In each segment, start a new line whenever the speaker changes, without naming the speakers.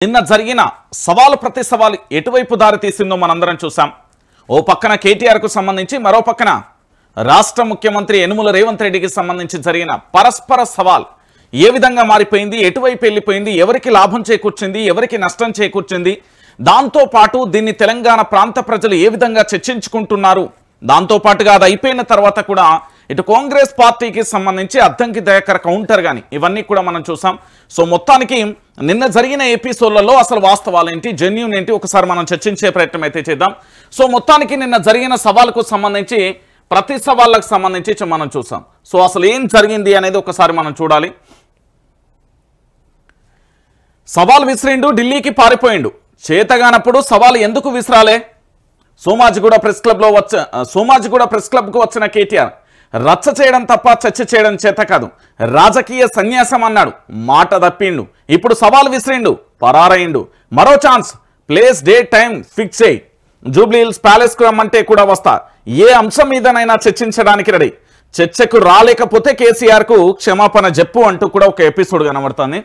నిన్న జరిగిన సవాలు ప్రతి సవాలు ఎటువైపు దారి తీసిందో మనందరం చూసాం. ఓ పక్కన కేటీఆర్ కు సంబంధించి, మరో పక్కన రాష్ట్ర ముఖ్యమంత్రి యనుమల రేవంత్ రెడ్డికి సంబంధించి జరిగిన పరస్పర సవాల్ ఏ విధంగా మారిపోయింది, ఎటువైపు వెళ్ళిపోయింది, ఎవరికి లాభం చేకూర్చింది, ఎవరికి నష్టం చేకూర్చింది, దాంతో పాటు దీన్ని తెలంగాణ ప్రాంత ప్రజలు ఏ విధంగా చర్చించుకుంటున్నారు, దాంతో పాటుగా అది అయిపోయిన తర్వాత కూడా ఇటు కాంగ్రెస్ పార్టీకి సంబంధించి అద్దంకి దయాకర్ కౌంటర్ కానీ ఇవన్నీ కూడా మనం చూసాం. సో మొత్తానికి నిన్న జరిగిన ఎపిసోడ్లలో అసలు వాస్తవాలు ఏంటి, జెన్యూన్ ఏంటి, ఒకసారి మనం చర్చించే ప్రయత్నం అయితే చేద్దాం. సో మొత్తానికి నిన్న జరిగిన సవాలుకు సంబంధించి, ప్రతి సవాళ్ళకు సంబంధించి మనం చూసాం. సో అసలు ఏం జరిగింది అనేది ఒకసారి మనం చూడాలి. సవాల్ విసిరిండు, ఢిల్లీకి పారిపోయిండు. చేతగానప్పుడు సవాలు ఎందుకు విసిరాలే? సోమాజిగూడ ప్రెస్ క్లబ్కు వచ్చిన కేటీఆర్ రచ్చ చేయడం తప్ప చర్చ చేయడం చేత కాదు, రాజకీయ సన్యాసం అన్నాడు, మాట తప్పిండు. ఇప్పుడు సవాల్ విసిరిండు, పరారయిండు. మరో chance, place date time fix చేయి, జూబ్లీ హిల్స్ ప్యాలెస్కు రమ్మంటే కూడా వస్తా, ఏ అంశం మీదనైనా చర్చించడానికి రెడీ, చర్చకు రాలేకపోతే కేసీఆర్కు క్షమాపణ చెప్పు అంటూ కూడా ఒక ఎపిసోడ్ కనబడుతుంది.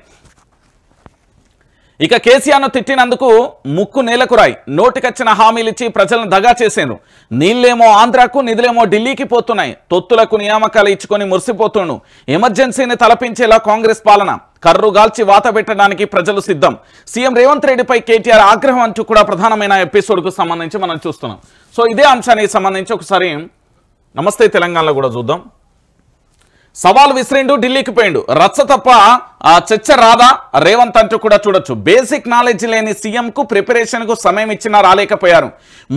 ఇక కేసీఆర్ను తిట్టినందుకు ముక్కు నేలకు రాయి, నోటికొచ్చిన హామీలిచ్చి ప్రజలను దగా చేసేను, నీళ్లేమో ఆంధ్రాకు, నిధులేమో ఢిల్లీకి పోతున్నాయి, తొత్తులకు నియామకాలు ఇచ్చుకొని మురిసిపోతుండు, ఎమర్జెన్సీని తలపించేలా కాంగ్రెస్ పాలన, కర్రుగాల్చి వాత పెట్టడానికి ప్రజలు సిద్ధం, సీఎం రేవంత్ రెడ్డిపై కేటీఆర్ ఆగ్రహం అంటూ కూడా ప్రధానమైన ఎపిసోడ్కు సంబంధించి మనం చూస్తున్నాం. సో ఇదే అంశానికి సంబంధించి ఒకసారి నమస్తే తెలంగాణలో కూడా చూద్దాం. సవాల్ విసిరిండు, ఢిల్లీకి పోయిండు, రచ్చ తప్ప చర్చ రాదా రేవంత్ అంటూ కూడా చూడొచ్చు. బేసిక్ నాలెడ్జ్ లేని సీఎంకు ప్రిపరేషన్కు సమయం ఇచ్చినా రాలేకపోయారు,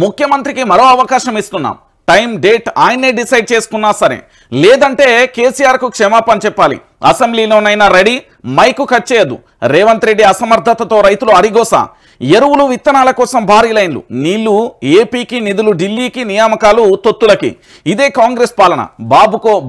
ముఖ్యమంత్రికి మరో అవకాశం ఇస్తున్నాం, టైం డేట్ ఆయనే డిసైడ్ చేసుకున్నా సరే, లేదంటే కేసీఆర్కు క్షమాపణ చెప్పాలి, అసెంబ్లీలోనైనా రెడీ, మైకు కట్ చేయదు, రేవంత్ రెడ్డి అసమర్థతతో రైతులు అరిగోస, ఎరువులు విత్తనాల కోసం భారీ లైన్లు, నీళ్లు ఏపీకి, నిధులు ఢిల్లీకి, నియామకాలు తొత్తులకి, ఇదే కాంగ్రెస్ పాలన.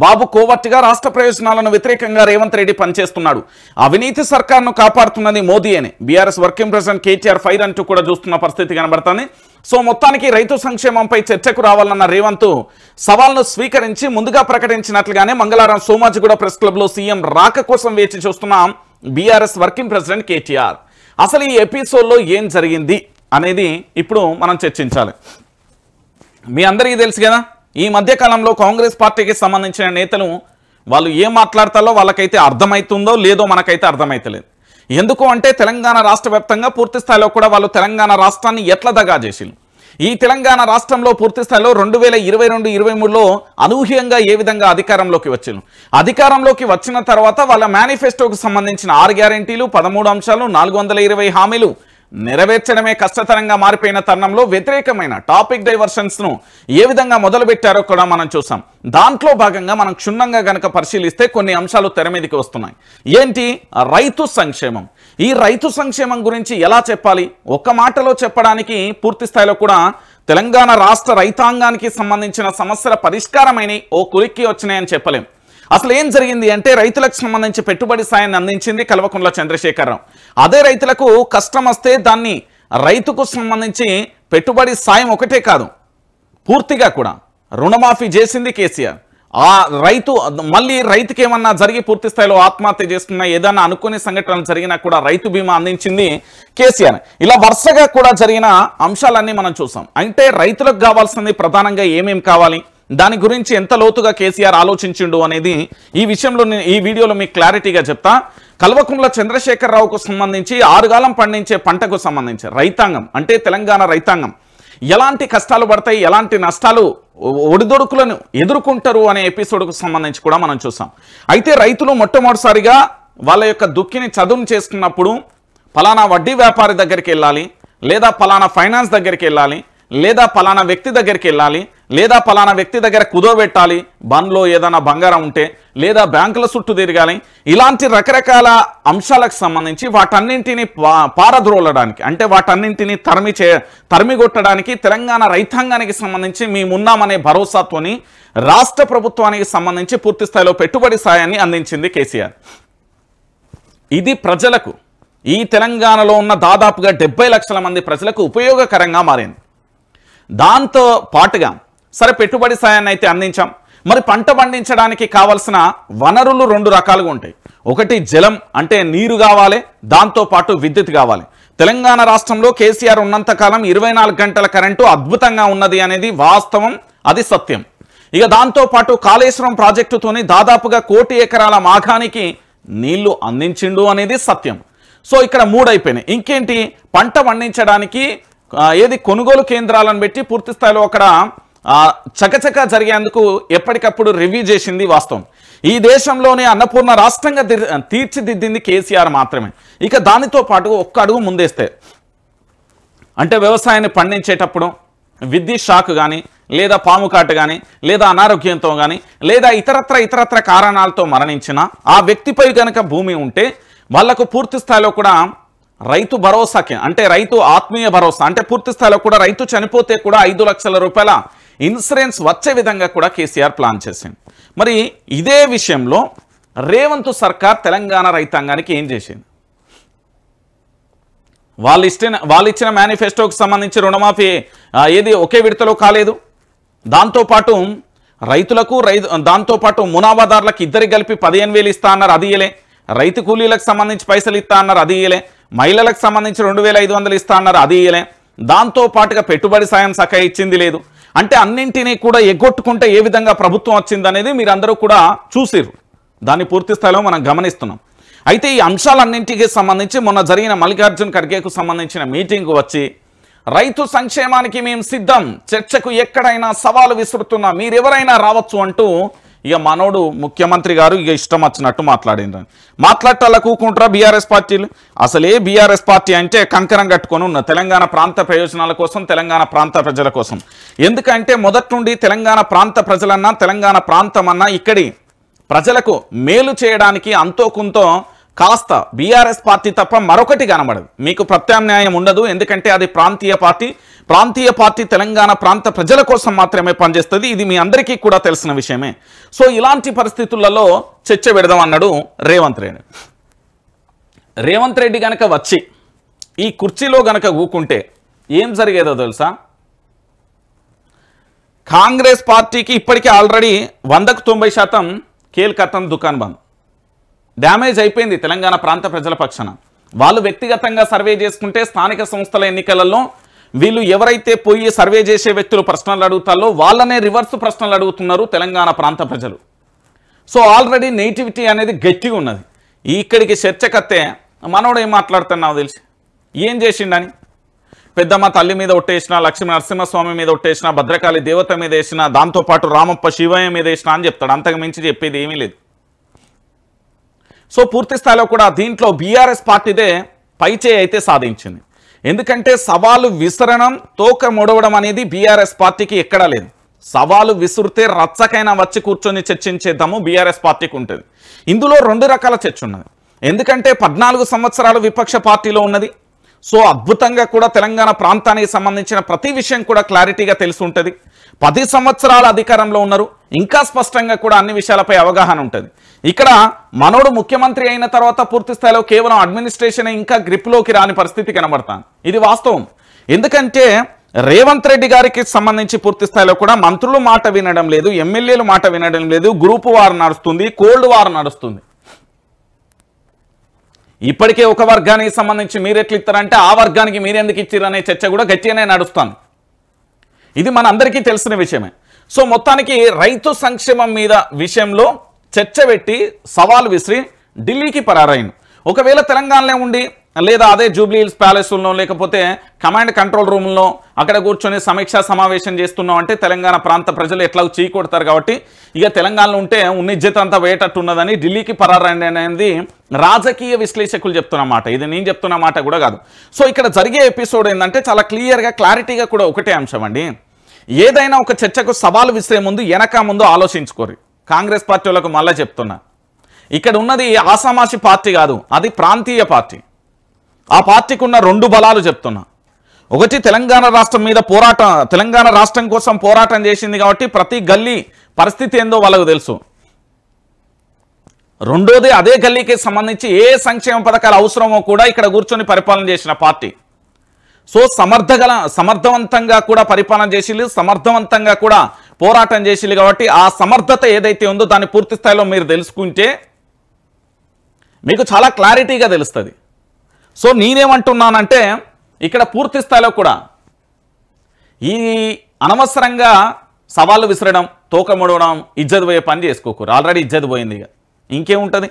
బాబు కోవర్ట్గా రాష్ట్ర ప్రయోజనాలను వ్యతిరేకంగా రేవంత్ రెడ్డి పనిచేస్తున్నాడు, అవినీతి సర్కార్ను కాపాడుతున్నది మోదీ అని BRS working president KTR fire అంటూ కూడా చూస్తున్న పరిస్థితి కనబడుతుంది. సో మొత్తానికి రైతు సంక్షేమంపై చర్చకు రావాలన్న రేవంత్ సవాల్ను స్వీకరించి ముందుగా ప్రకటించినట్లుగానే మంగళవారం సోమాజిగూడ ప్రెస్ క్లబ్లో సీఎం రాక కోసం వేచి చూస్తున్న బీఆర్ఎస్ వర్కింగ్ ప్రెసిడెంట్ కేటీఆర్. అసలు ఈ ఎపిసోడ్లో ఏం జరిగింది అనేది ఇప్పుడు మనం చర్చించాలి. మీ అందరికీ తెలుసు కదా, ఈ మధ్యకాలంలో కాంగ్రెస్ పార్టీకి సంబంధించిన నేతలు వాళ్ళు ఏం మాట్లాడతారో వాళ్ళకైతే అర్థమవుతుందో లేదో మనకైతే అర్థమైతలేదు. ఎందుకు అంటే తెలంగాణ రాష్ట్ర వ్యాప్తంగా పూర్తి స్థాయిలో కూడా వాళ్ళు తెలంగాణ రాష్ట్రాన్ని ఎట్లా దగా చేసిరు, ఈ తెలంగాణ రాష్ట్రంలో పూర్తి స్థాయిలో 2022-23లో అనూహ్యంగా ఏ విధంగా అధికారంలోకి వచ్చారు, అధికారంలోకి వచ్చిన తర్వాత వాళ్ళ మేనిఫెస్టోకు సంబంధించిన 6 గ్యారెంటీలు, 13 అంశాలు, 420 హామీలు నెరవేర్చడమే కష్టతరంగా మారిపోయిన తరుణంలో వ్యతిరేకమైన టాపిక్ డైవర్షన్స్ ను ఏ విధంగా మొదలుపెట్టారో కూడా మనం చూసాం. దాంట్లో భాగంగా మనం క్షుణ్ణంగా గనక పరిశీలిస్తే కొన్ని అంశాలు తెర మీదకి వస్తున్నాయి. ఏంటి? రైతు సంక్షేమం. ఈ రైతు సంక్షేమం గురించి ఎలా చెప్పాలి, ఒక్క మాటలో చెప్పడానికి పూర్తి స్థాయిలో కూడా తెలంగాణ రాష్ట్ర రైతాంగానికి సంబంధించిన సమస్యల పరిష్కారమైన ఓ కులిక్కి వచ్చినాయని చెప్పలేం. అసలు ఏం జరిగింది అంటే, రైతులకు సంబంధించి పెట్టుబడి సాయాన్ని అందించింది కల్వకుంట్ల చంద్రశేఖరరావు. అదే రైతులకు కష్టం వస్తే దాన్ని రైతుకు సంబంధించి పెట్టుబడి సాయం ఒకటే కాదు, పూర్తిగా కూడా రుణమాఫీ చేసింది కేసీఆర్. ఆ రైతు మళ్ళీ రైతుకి ఏమన్నా జరిగి పూర్తి స్థాయిలో ఆత్మహత్య చేసుకున్న ఏదన్నా అనుకునే సంఘటనలు జరిగినా కూడా రైతు బీమా అందించింది కేసీఆర్. ఇలా వరుసగా కూడా జరిగిన అంశాలన్నీ మనం చూసాం. అంటే రైతులకు కావాల్సింది ప్రధానంగా ఏమేం కావాలి, దాని గురించి ఎంత లోతుగా కేసీఆర్ ఆలోచించిండు అనేది ఈ విషయంలో ఈ వీడియోలో మీకు క్లారిటీగా చెప్తా. కల్వకుంట్ల చంద్రశేఖరరావుకు సంబంధించి 6 కాలం పండించే పంటకు సంబంధించి రైతాంగం అంటే తెలంగాణ రైతాంగం ఎలాంటి కష్టాలు పడతాయి, ఎలాంటి నష్టాలు ఒడిదొడుకులను ఎదుర్కొంటారు అనే ఎపిసోడ్కు సంబంధించి కూడా మనం చూసాం. అయితే రైతులు మొట్టమొదటిసారిగా వాళ్ళ యొక్క దుఃఖిని చదును చేసుకున్నప్పుడు ఫలానా వడ్డీ వ్యాపారి దగ్గరికి వెళ్ళాలి, లేదా ఫలానా ఫైనాన్స్ దగ్గరికి వెళ్ళాలి, లేదా ఫలానా వ్యక్తి దగ్గరికి వెళ్ళాలి, లేదా ఫలానా వ్యక్తి దగ్గర కుదోబెట్టాలి, బండ్లో ఏదైనా బంగారం ఉంటే, లేదా బ్యాంకుల చుట్టూ తిరగాలి, ఇలాంటి రకరకాల అంశాలకు సంబంధించి వాటన్నింటినీ పారద్రోలడానికి అంటే వాటన్నింటినీ తరిమిగొట్టడానికి తెలంగాణ రైతాంగానికి సంబంధించి మేమున్నామనే భరోసాతోని రాష్ట్ర ప్రభుత్వానికి సంబంధించి పూర్తి స్థాయిలో పెట్టుబడి సాయాన్ని అందించింది కేసీఆర్. ఇది ప్రజలకు, ఈ తెలంగాణలో ఉన్న దాదాపుగా 70 లక్షల మంది ప్రజలకు ఉపయోగకరంగా మారింది. దాంతో పాటుగా సరే పెట్టుబడి సాయాన్ని అయితే అందించాం, మరి పంట పండించడానికి కావాల్సిన వనరులు రెండు రకాలుగా ఉంటాయి. ఒకటి జలం అంటే నీరు కావాలి, దాంతో పాటు విద్యుత్ కావాలి. తెలంగాణ రాష్ట్రంలో కేసీఆర్ ఉన్నంత కాలం 24 గంటల కరెంటు అద్భుతంగా ఉన్నది అనేది వాస్తవం, అది సత్యం. ఇక దాంతో పాటు కాళేశ్వరం ప్రాజెక్టుతోని దాదాపుగా 1 కోటి ఎకరాల మాఘానికి నీళ్లు అందించిండు అనేది సత్యం. సో ఇక్కడ 3 అయిపోయినాయి. ఇంకేంటి, పంట పండించడానికి ఏది కొనుగోలు కేంద్రాలను పెట్టి పూర్తి స్థాయిలో అక్కడ చకచక జరిగేందుకు ఎప్పటికప్పుడు రివ్యూ చేసింది వాస్తవం. ఈ దేశంలోనే అన్నపూర్ణ రాష్ట్రంగా తీర్చిదిద్దింది కేసీఆర్ మాత్రమే. ఇక దానితో పాటు ఒక్క అడుగు ముందేస్తే, అంటే వ్యవసాయాన్ని పండించేటప్పుడు విద్యుత్ షాక్ కానీ, లేదా పాము కాటు కానీ, లేదా అనారోగ్యంతో కానీ, లేదా ఇతరత్ర కారణాలతో మరణించిన ఆ వ్యక్తిపై కనుక భూమి ఉంటే వాళ్లకు పూర్తి స్థాయిలో కూడా రైతు భరోసాకి, అంటే రైతు ఆత్మీయ భరోసా, అంటే పూర్తి స్థాయిలో కూడా రైతు చనిపోతే కూడా 5 లక్షల రూపాయల ఇన్సూరెన్స్ వచ్చే విధంగా కూడా కేసీఆర్ ప్లాన్ చేసింది. మరి ఇదే విషయంలో రేవంత్ సర్కార్ తెలంగాణ రైతాంగానికి ఏం చేసింది? వాళ్ళు ఇచ్చిన మేనిఫెస్టోకి సంబంధించి రుణమాఫీ ఏది ఒకే విడతలో కాలేదు. దాంతోపాటు రైతులకు దాంతోపాటు మునాబాదారులకు ఇద్దరికి కలిపి 15,000 ఇస్తా అన్నారు, అది ఇయ్యలే. రైతు కూలీలకు సంబంధించి పైసలు ఇస్తా అన్నారు, అది ఇయ్యలే. మహిళలకు సంబంధించి 2,500 ఇస్తా అన్నారు, అది ఇయ్యలే. దాంతోపాటుగా పెట్టుబడి సాయం సక్క ఇచ్చింది లేదు. అంటే అన్నింటినీ కూడా ఎగ్గొట్టుకుంటే ఏ విధంగా ప్రభుత్వం వచ్చింది అనేది మీరందరూ కూడా చూసిర్రు. దాన్ని పూర్తి స్థాయిలో మనం గమనిస్తున్నాం. అయితే ఈ అంశాలన్నింటికి సంబంధించి మొన్న జరిగిన మల్లికార్జున్ ఖర్గేకు సంబంధించిన మీటింగ్కు వచ్చి రైతు సంక్షేమానికి మేము సిద్ధం, చర్చకు ఎక్కడైనా సవాలు విసురుతున్నా మీరెవరైనా రావచ్చు అంటూ ఇక మనోడు ముఖ్యమంత్రి గారు ఇక ఇష్టం వచ్చినట్టు మాట్లాడటాల కూకుంటారా బీఆర్ఎస్ పార్టీలు? అసలే బీఆర్ఎస్ పార్టీ అంటే కంకరం కట్టుకొని ఉన్న తెలంగాణ ప్రాంత ప్రయోజనాల కోసం, తెలంగాణ ప్రాంత ప్రజల కోసం. ఎందుకంటే మొదటి నుండి తెలంగాణ ప్రాంత ప్రజలన్నా, తెలంగాణ ప్రాంతం అన్నా ఇక్కడి ప్రజలకు మేలు చేయడానికి అంతో కొంతో కాస్త బీఆర్ఎస్ పార్టీ తప్ప మరొకటి కనబడదు. మీకు ప్రత్యామ్నాయం ఉండదు. ఎందుకంటే అది ప్రాంతీయ పార్టీ తెలంగాణ ప్రాంత ప్రజల కోసం మాత్రమే పనిచేస్తుంది. ఇది మీ అందరికీ కూడా తెలిసిన విషయమే. సో ఇలాంటి పరిస్థితులలో చర్చ పెడదాం అన్నాడు రేవంత్ రెడ్డి. రేవంత్ రెడ్డి గనక వచ్చి ఈ కుర్చీలో గనక కూకుంటే ఏం జరిగేదో తెలుసా? కాంగ్రెస్ పార్టీకి ఇప్పటికే ఆల్రెడీ 100కు 90% కేల్కతం దుకాన్ బంద్, డ్యామేజ్ అయిపోయింది తెలంగాణ ప్రాంత ప్రజల పక్షాన. వాళ్ళు వ్యక్తిగతంగా సర్వే చేసుకుంటే స్థానిక సంస్థల ఎన్నికలలో వీళ్ళు ఎవరైతే పోయి సర్వే చేసే వ్యక్తులు ప్రశ్నలు అడుగుతారో వాళ్ళనే రివర్స్ ప్రశ్నలు అడుగుతున్నారు తెలంగాణ ప్రాంత ప్రజలు. సో ఆల్రెడీ నెగిటివిటీ అనేది గట్టిగా ఉన్నది. ఇక్కడికి చర్చకత్తే మనోడు ఏం మాట్లాడుతున్నావు తెలిసి, ఏం చేసిండని, పెద్దమ్మ తల్లి మీద ఒట్టేసిన, లక్ష్మీ నరసింహస్వామి మీద ఒట్టేసిన, భద్రకాళి దేవత మీద వేసిన, దాంతోపాటు రామప్ప శివయ్య మీద వేసిన అని చెప్తాడు. అంతకు మించి చెప్పేది ఏమీ లేదు. సో పూర్తి స్థాయిలో కూడా దీంట్లో బీఆర్ఎస్ పార్టీదే పైచే అయితే సాధించింది. ఎందుకంటే సవాలు విసరడం, తోక ముడవడం అనేది బీఆర్ఎస్ పార్టీకి ఎక్కడా లేదు. సవాలు విసురితే రచ్చకైనా వచ్చి కూర్చొని చర్చించేద్దాము బీఆర్ఎస్ పార్టీకి ఉంటుంది. ఇందులో 2 రకాల చర్చ ఉన్నది. ఎందుకంటే 14 సంవత్సరాలు విపక్ష పార్టీలో ఉన్నది. సో అద్భుతంగా కూడా తెలంగాణ ప్రాంతానికి సంబంధించిన ప్రతి విషయం కూడా క్లారిటీగా తెలిసి ఉంటుంది. 10 సంవత్సరాల అధికారంలో ఉన్నారు, ఇంకా స్పష్టంగా కూడా అన్ని విషయాలపై అవగాహన ఉంటుంది. ఇక్కడ మనోడు ముఖ్యమంత్రి అయిన తర్వాత పూర్తి స్థాయిలో కేవలం అడ్మినిస్ట్రేషన్ ఇంకా గ్రిప్లోకి రాని పరిస్థితి కనబడతాను. ఇది వాస్తవం. ఎందుకంటే రేవంత్ రెడ్డి గారికి సంబంధించి పూర్తి స్థాయిలో కూడా మంత్రులు మాట వినడం లేదు, ఎమ్మెల్యేలు మాట వినడం లేదు, గ్రూప్ వార్ నడుస్తుంది, కోల్డ్ వార్ నడుస్తుంది. ఇప్పటికే ఒక వర్గానికి సంబంధించి మీరెట్లు ఇస్తారంటే ఆ వర్గానికి మీరెందుకు ఇచ్చిరనే చర్చ కూడా గట్టిగానే నడుస్తాను. ఇది మన అందరికీ తెలిసిన విషయమే. సో మొత్తానికి రైతు సంక్షేమం మీద విషయంలో చర్చ పెట్టి సవాల్ విసిరి ఢిల్లీకి పరారైంది. ఒకవేళ తెలంగాణలో ఉండి లేదా అదే జూబ్లీ హిల్స్ ప్యాలెస్లో లేకపోతే కమాండ్ కంట్రోల్ రూమ్లో అక్కడ కూర్చొని సమీక్షా సమావేశం చేస్తున్నాం అంటే తెలంగాణ ప్రాంత ప్రజలు ఎట్లా చీ కొడతారు. కాబట్టి ఇక తెలంగాణలో ఉంటే ఉన్నిజ్జత అంతా వేయటట్టు ఉన్నదని ఢిల్లీకి పరారైంది అనేది రాజకీయ విశ్లేషకులు చెప్తున్నమాట. ఇది నేను చెప్తున్న మాట కూడా కాదు. సో ఇక్కడ జరిగే ఎపిసోడ్ ఏంటంటే చాలా క్లియర్గా క్లారిటీగా కూడా ఒకటే అంశం అండి. ఏదైనా ఒక చర్చకు సవాలు విసిరే ముందు వెనక ముందు ఆలోచించుకోరు. కాంగ్రెస్ పార్టీ వాళ్ళకు మళ్ళీ చెప్తున్నా, ఇక్కడ ఉన్నది ఆసామాషి పార్టీ కాదు, అది ప్రాంతీయ పార్టీ. ఆ పార్టీకి ఉన్న 2 బలాలు చెప్తున్నా. ఒకటి, తెలంగాణ రాష్ట్రం మీద తెలంగాణ రాష్ట్రం కోసం పోరాటం చేసింది కాబట్టి ప్రతి గల్లీ పరిస్థితి ఏందో వాళ్ళకు తెలుసు. రెండోది, అదే గల్లీకి సంబంధించి ఏ సంక్షేమ పథకాలు అవసరమో కూడా ఇక్కడ కూర్చొని పరిపాలన చేసిన పార్టీ. సో సమర్థవంతంగా కూడా పరిపాలన చేసిళ్ళు, సమర్థవంతంగా కూడా పోరాటం చేసిళ్ళు. కాబట్టి ఆ సమర్థత ఏదైతే ఉందో దాన్ని పూర్తి స్థాయిలో మీరు తెలుసుకుంటే మీకు చాలా క్లారిటీగా తెలుస్తుంది. సో నేనేమంటున్నానంటే ఇక్కడ పూర్తి స్థాయిలో కూడా ఈ అనవసరంగా సవాళ్ళు విసరడం, తోక ముడవడం, ఇజ్జత్ పోయే పని చేసుకోకూరు. ఆల్రెడీ ఇజ్జత్ పోయింది. ఇంకేముంటుంది?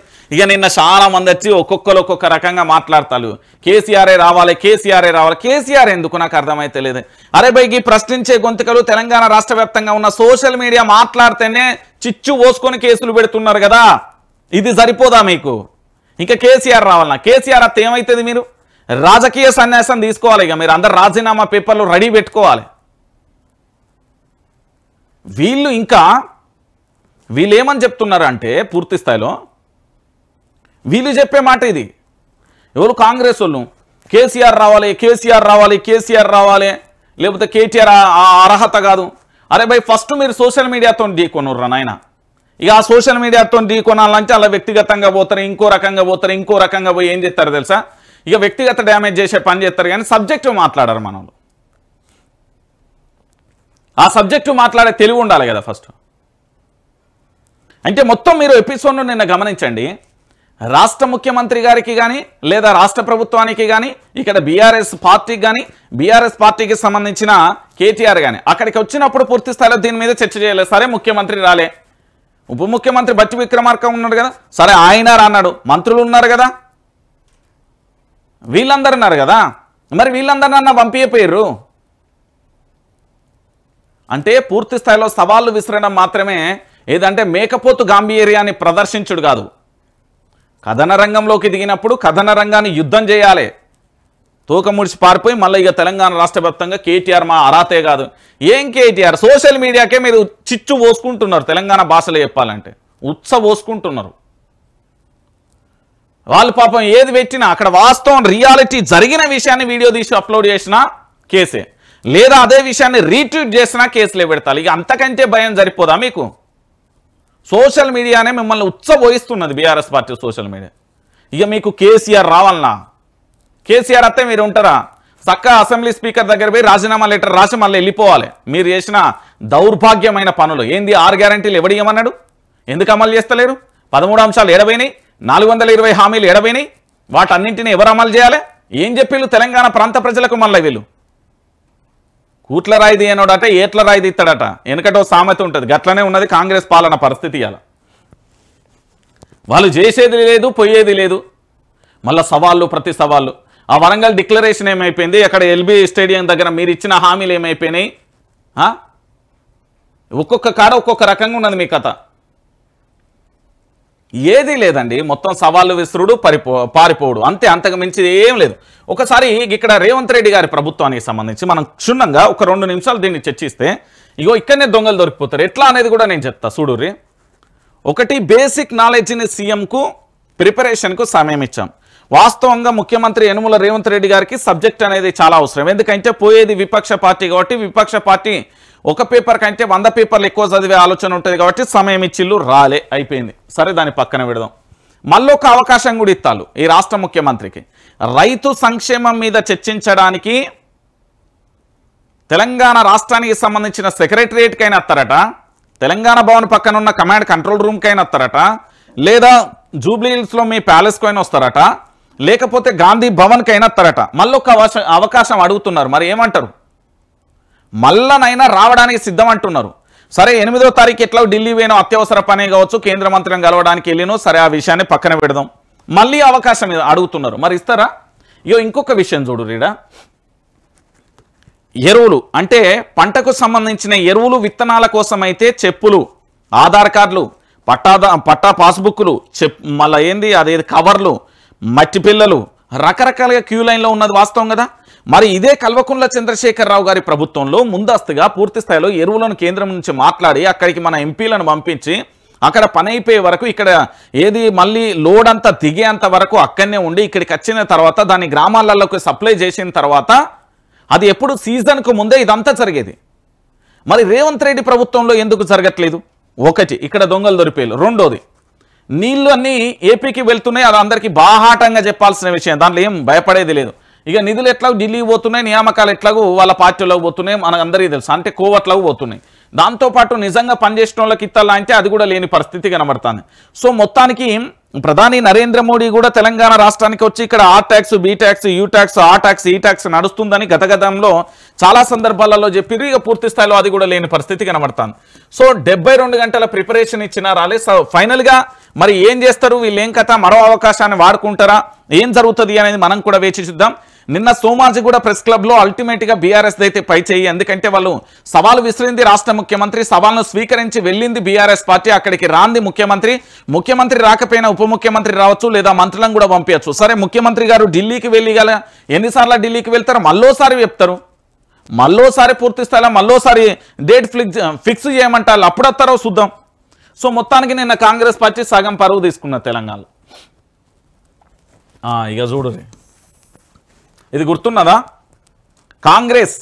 నిన్న చాలా మంది వచ్చి ఒక్కొక్కరు ఒక్కొక్క రకంగా మాట్లాడతారు. కేసీఆరే రావాలి, కేసీఆరే రావాలి. కేసీఆర్ ఎందుకు నాకు అర్థమైతే లేదు. అరే బైకి ప్రశ్నించే గొంతుకలు తెలంగాణ రాష్ట్ర వ్యాప్తంగా ఉన్న సోషల్ మీడియా మాట్లాడితేనే చిచ్చు పోసుకొని కేసులు పెడుతున్నారు కదా, ఇది సరిపోదా మీకు? ఇంకా కేసీఆర్ రావాలన్నా? కేసీఆర్ అత్త ఏమవుతుంది? మీరు రాజకీయ సన్యాసం తీసుకోవాలి. ఇక మీరు అందరు రాజీనామా పేపర్లు రెడీ పెట్టుకోవాలి. వీళ్ళు ఏమని చెప్తున్నారు అంటే పూర్తి స్థాయిలో వీళ్ళు చెప్పే మాట ఇది. ఎవరు? కాంగ్రెస్ వాళ్ళు కేసీఆర్ రావాలి, కేసీఆర్ రావాలి, కేసీఆర్ రావాలి, లేకపోతే కేటీఆర్ అర్హత కాదు. అరే భయ్, ఫస్ట్ మీరు సోషల్ మీడియాతో ఢీకొనుర్రా నాయన. ఇక ఆ సోషల్ మీడియాతో ఢీకొనాలంటే అలా వ్యక్తిగతంగా పోతారు, ఇంకో రకంగా పోతారు, ఇంకో రకంగా పోయి ఏం చేస్తారు తెలుసా? ఇక వ్యక్తిగత డ్యామేజ్ చేసే పని చేస్తారు, కానీ సబ్జెక్టు మాట్లాడారు. మనం ఆ సబ్జెక్టు మాట్లాడే తెలివి ఉండాలి కదా ఫస్ట్. అంటే మొత్తం మీరు ఎపిసోడ్ను నిన్న గమనించండి. రాష్ట్ర ముఖ్యమంత్రి గారికి కానీ లేదా రాష్ట్ర ప్రభుత్వానికి కానీ, ఇక్కడ బీఆర్ఎస్ పార్టీకి కానీ, బీఆర్ఎస్ పార్టీకి సంబంధించిన కేటీఆర్ కానీ అక్కడికి వచ్చినప్పుడు పూర్తి స్థాయిలో దీని మీద చర్చ చేయలేదు. సరే ముఖ్యమంత్రి రాలే, ఉప ముఖ్యమంత్రి బట్టి విక్రమార్క ఉన్నాడు కదా, సరే ఆయన రాన్నాడు, మంత్రులు ఉన్నారు కదా, వీళ్ళందరూ ఉన్నారు కదా, మరి వీళ్ళందరినన్నా పంపించపోయారు. అంటే పూర్తి స్థాయిలో సవాళ్ళు విసరడం మాత్రమే, ఏదంటే మేకపోతు గాంభీర్యాన్ని ప్రదర్శించుడు కాదు. కథన రంగంలోకి దిగినప్పుడు కథన రంగాన్ని యుద్ధం చేయాలి. తోక ముడిచి పారిపోయి మళ్ళీ ఇక తెలంగాణ రాష్ట్ర వ్యాప్తంగా కేటీఆర్ మా అరాతే కాదు. ఏం కేటీఆర్? సోషల్ మీడియాకే మీరు చిచ్చు పోసుకుంటున్నారు. తెలంగాణ భాషలో చెప్పాలంటే ఉత్స పోసుకుంటున్నారు. వాళ్ళు పాపం ఏది పెట్టినా అక్కడ వాస్తవం రియాలిటీ జరిగిన విషయాన్ని వీడియో తీసి అప్లోడ్ చేసినా కేసే, లేదా అదే విషయాన్ని రీట్వీట్ చేసినా కేసులే పెడతారు. ఇక అంతకంటే భయం సరిపోదా మీకు? సోషల్ మీడియానే మిమ్మల్ని ఉచ్చబోయిస్తున్నది, బీఆర్ఎస్ పార్టీ సోషల్ మీడియా. ఇక మీకు కేసీఆర్ రావాలన్నా? కేసీఆర్ అత్తే మీరు ఉంటారా? చక్కగా అసెంబ్లీ స్పీకర్ దగ్గర పోయి రాజీనామా లెటర్ రాసి మళ్ళీ వెళ్ళిపోవాలి. మీరు చేసిన దౌర్భాగ్యమైన పనులు ఏంది? 6 గ్యారంటీలు ఎవడియమన్నాడు? ఎందుకు అమలు చేస్తలేరు? 13 అంశాలు ఎడబోయినాయి, 420 హామీలు ఎడబోయినాయి. వాటన్నింటినీ ఎవరు అమలు చేయాలి? ఏం చెప్పిళ్ళు తెలంగాణ ప్రాంత ప్రజలకు? మళ్ళీ వీళ్ళు కూట్ల రాయి తీయనోడట ఏట్ల రాయి తీస్తాడట. వెనకటో సామెత ఉంటుంది, గట్లనే ఉన్నది కాంగ్రెస్ పాలన పరిస్థితి. అలా వాళ్ళు చేసేది లేదు, పోయేది లేదు. మళ్ళీ సవాళ్ళు, ప్రతి సవాళ్ళు. ఆ వరంగల్ డిక్లరేషన్ ఏమైపోయింది? అక్కడ ఎల్బీ స్టేడియం దగ్గర మీరు ఇచ్చిన హామీలు ఏమైపోయినాయి? ఒక్కొక్క కాడ ఒక్కొక్క రకంగా ఉన్నది మీ కథ. ఏది లేదండి, మొత్తం సవాళ్ళు విసురుడు, పారిపోవడు అంతే, అంతకు మించి ఏం లేదు. ఒకసారి ఇక్కడ రేవంత్ రెడ్డి గారి ప్రభుత్వానికి సంబంధించి మనం క్షుణ్ణంగా ఒక 2 నిమిషాలు దీన్ని చర్చిస్తే, ఇగో ఇక్కడనే దొంగలు దొరికిపోతారు. ఎట్లా అనేది కూడా నేను చెప్తా చూడుర్రి. ఒకటి, బేసిక్ నాలెడ్జ్ని సీఎంకు ప్రిపరేషన్కు సమయం ఇచ్చాం. వాస్తవంగా ముఖ్యమంత్రి యనుమల రేవంత్ రెడ్డి గారికి సబ్జెక్ట్ అనేది చాలా అవసరం. ఎందుకంటే పోయేది విపక్ష పార్టీ కాబట్టి, విపక్ష పార్టీ ఒక పేపర్ కంటే 100 పేపర్లు ఎక్కువ చదివే ఆలోచన ఉంటుంది కాబట్టి సమయం ఇచ్చిళ్ళు, రాలే, అయిపోయింది. సరే దాన్ని పక్కన పెడదాం. మళ్ళీ ఒక అవకాశం కూడా ఇస్తాను ఈ రాష్ట్ర ముఖ్యమంత్రికి. రైతు సంక్షేమం మీద చర్చించడానికి తెలంగాణ రాష్ట్రానికి సంబంధించిన సెక్రటరియట్కైనా వస్తారట, తెలంగాణ భవన్ పక్కన ఉన్న కమాండ్ కంట్రోల్ రూమ్కైనా వస్తారట, లేదా జూబ్లీ హిల్స్లో మీ ప్యాలెస్కి అయినా వస్తారట, లేకపోతే గాంధీ భవన్కైనా వస్తారట. మళ్ళీ ఒక అవకాశం అడుగుతున్నారు. మరి ఏమంటారు? మళ్ళనైనా రావడానికి సిద్ధం అంటున్నారు. సరే 8వ తారీఖు ఎట్లా ఢిల్లీ పోయినా అత్యవసర పనే కావచ్చు, కేంద్ర మంత్రిని కలవడానికి వెళ్ళినో, సరే ఆ విషయాన్ని పక్కన పెడదాం. మళ్ళీ అవకాశం అడుగుతున్నారు. మరి ఇస్తారా? ఇగో ఇంకొక విషయం చూడు రీడా. ఎరువులు అంటే పంటకు సంబంధించిన ఎరువులు, విత్తనాల కోసం అయితే చెప్పులు, ఆధార్ కార్డులు, పట్టా పాస్బుక్లు, మళ్ళీ ఏంది అదేది కవర్లు, మట్టి పిల్లలు, రకరకాలుగా క్యూ లైన్లో ఉన్నది వాస్తవం కదా. మరి ఇదే కల్వకుంట్ల చంద్రశేఖరరావు గారి ప్రభుత్వంలో ముందస్తుగా పూర్తి స్థాయిలో ఎరువులను కేంద్రం నుంచి మాట్లాడి అక్కడికి మన ఎంపీలను పంపించి అక్కడ పని అయిపోయే వరకు, ఇక్కడ ఏది మళ్ళీ లోడ్ అంతా దిగేంత వరకు అక్కడనే ఉండి ఇక్కడికి వచ్చిన తర్వాత దాన్ని గ్రామాలలోకి సప్లై చేసిన తర్వాత అది ఎప్పుడు సీజన్కు ముందే ఇదంతా జరిగేది. మరి రేవంత్ రెడ్డి ప్రభుత్వంలో ఎందుకు జరగట్లేదు? ఒకటి, ఇక్కడ దొంగలు దొరికేలు. రెండోది, నీళ్లు అన్నీ ఏపీకి వెళ్తున్నాయి, అది అందరికీ బాహాటంగా చెప్పాల్సిన విషయం, దాంట్లో ఏం భయపడేది లేదు. ఇక నిధులు ఎట్లాగో ఢిల్లీకి పోతున్నాయి, నియామకాలు ఎట్లాగో వాళ్ళ పార్టీలోకి పోతున్నాయి, మనకు అందరికీ తెలుసు. అంటే కోవట్లకు పోతున్నాయి. దాంతోపాటు నిజంగా పనిచేసిన వాళ్ళకి ఇత్తల్లా అంటే అది కూడా లేని పరిస్థితి కనబడుతుంది. సో మొత్తానికి ప్రధాని నరేంద్ర మోడీ కూడా తెలంగాణ రాష్ట్రానికి వచ్చి ఇక్కడ ఆ tax, B tax, U tax, ఆ ట్యాక్స్, ఈ ట్యాక్స్ నడుస్తుందని గతంలో చాలా సందర్భాలలో చెప్పిర్రు. ఇక పూర్తి స్థాయిలో అది కూడా లేని పరిస్థితి కనబడుతుంది. సో 72 గంటల ప్రిపరేషన్ ఇచ్చినా రాలే. సో ఫైనల్గా మరి ఏం చేస్తారు వీళ్ళు, ఏం కథ, మరో అవకాశాన్ని వాడుకుంటారా, ఏం జరుగుతుంది అనేది మనం కూడా వేచి చూద్దాం. నిన్న సోమాజిగూడ ప్రెస్ క్లబ్లో అల్టిమేట్గా బీఆర్ఎస్ అయితే పై చేయి, ఎందుకంటే వాళ్ళు సవాలు విసిరింది రాష్ట్ర ముఖ్యమంత్రి, సవాల్ను స్వీకరించి వెళ్ళింది బీఆర్ఎస్ పార్టీ, అక్కడికి రాంది ముఖ్యమంత్రి రాకపోయినా ఉప ముఖ్యమంత్రి రావచ్చు, లేదా మంత్రులను కూడా పంపించచ్చు. సరే ముఖ్యమంత్రి గారు ఢిల్లీకి వెళ్ళి ఎన్నిసార్లు ఢిల్లీకి వెళ్తారు, మళ్ళోసారి చెప్తారు, మళ్ళోసారి పూర్తి స్థాయిలో మళ్ళోసారి డేట్ ఫిక్స్ చేయమంటారు, అప్పుడు వస్తారో చూద్దాం. సో మొత్తానికి నిన్న కాంగ్రెస్ పార్టీ సగం పరువు తీసుకున్న తెలంగాణలో. ఇక చూడు, ఇది గుర్తున్నదా? కాంగ్రెస్